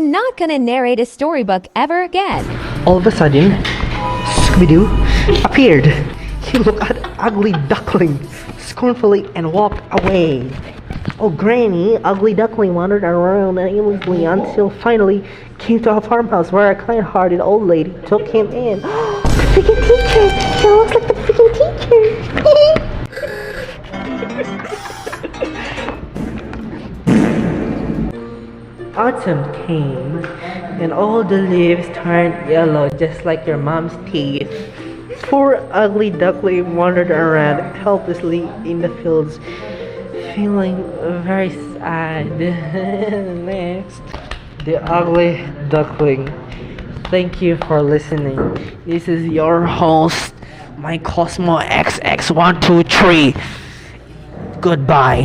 I'm not gonna narrate a storybook ever again. All of a sudden, Scooby-Doo appeared. He looked at Ugly Duckling scornfully and walked away. Oh, Granny, Ugly Duckling wandered around aimlessly until finally came to a farmhouse where a kind-hearted old lady took him in. The freaking teacher! She looks like the freaking teacher! Autumn came, and all the leaves turned yellow just like your mom's teeth. Poor Ugly Duckling wandered around helplessly in the fields, feeling very sad. Next, the Ugly Duckling. Thank you for listening. This is your host, my Cosmo XX123. Goodbye.